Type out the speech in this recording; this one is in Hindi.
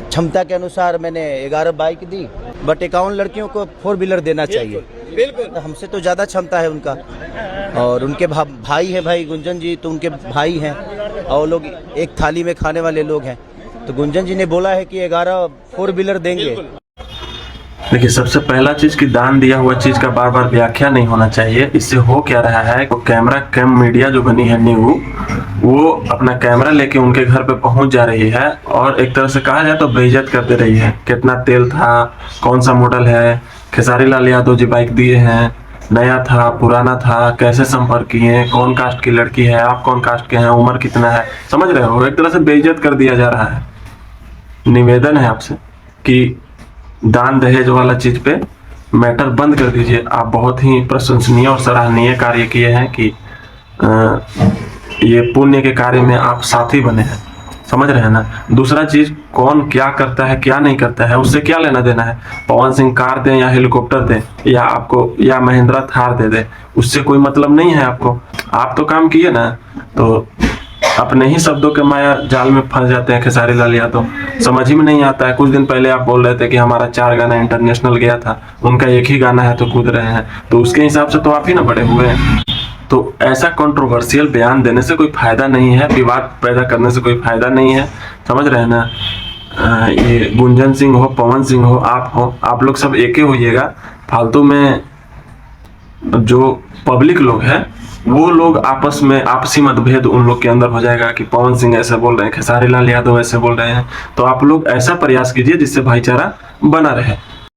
क्षमता के अनुसार मैंने 11 बाइक दी, बट 51 लड़कियों को 4 व्हीलर देना चाहिए। बिल्कुल हमसे तो ज़्यादा क्षमता है उनका, और उनके भाई है भाई गुंजन जी, तो उनके भाई हैं और लोग एक थाली में खाने वाले लोग हैं। तो गुंजन जी ने बोला है कि 11 4 व्हीलर देंगे। देखिए, सबसे पहला चीज कि दान दिया हुआ चीज का बार बार व्याख्या नहीं होना चाहिए। इससे हो क्या रहा है, तो कैम मीडिया जो बनी है न्यू, वो अपना कैमरा लेके उनके घर पे पहुंच जा रही है और एक तरह से कहा जाए तो बेइज्जत कर दे रही है। कितना तेल था, कौन सा मॉडल है, खेसारी लाल यादव जी बाइक दिए हैं, नया था पुराना था, कैसे संपर्क किए, कौन कास्ट की लड़की है, आप कौन कास्ट के हैं, उम्र कितना है, समझ रहे हो, एक तरह से बेइज्जत कर दिया जा रहा है। निवेदन है आपसे कि दान दहेज वाला चीज पे मैटर बंद कर दीजिए। आप बहुत ही प्रशंसनीय और सराहनीय कार्य किए हैं कि ये पुण्य के कार्य में आप साथी बने हैं, समझ रहे हैं ना। दूसरा चीज, कौन क्या करता है क्या नहीं करता है उससे क्या लेना देना है। पवन सिंह कार दें या हेलीकॉप्टर दें या आपको या महिंद्रा थार दे दे, उससे कोई मतलब नहीं है आपको। आप तो काम किए ना, तो अपने ही शब्दों के माया जाल में फंस जाते हैं खेसारी लाल यादव। समझ ही में नहीं आता है। कुछ दिन पहले आप बोल रहे थे कि हमारा 4 गाना इंटरनेशनल गया था, उनका एक ही गाना है तो कूद रहे हैं, तो उसके हिसाब से तो आप ही ना बड़े हुए हैं। तो ऐसा कंट्रोवर्शियल बयान देने से कोई फायदा नहीं है, विवाद पैदा करने से कोई फायदा नहीं है, समझ रहे हैं ना। ये गुंजन सिंह हो, पवन सिंह हो, आप लोग सब एक ही होइएगा। फालतू में जो पब्लिक लोग हैं वो लोग आपस में आपसी मतभेद उन लोग के अंदर हो जाएगा कि पवन सिंह ऐसे बोल रहे हैं, खेसारी लाल यादव ऐसे बोल रहे हैं। तो आप लोग ऐसा प्रयास कीजिए जिससे भाईचारा बना रहे।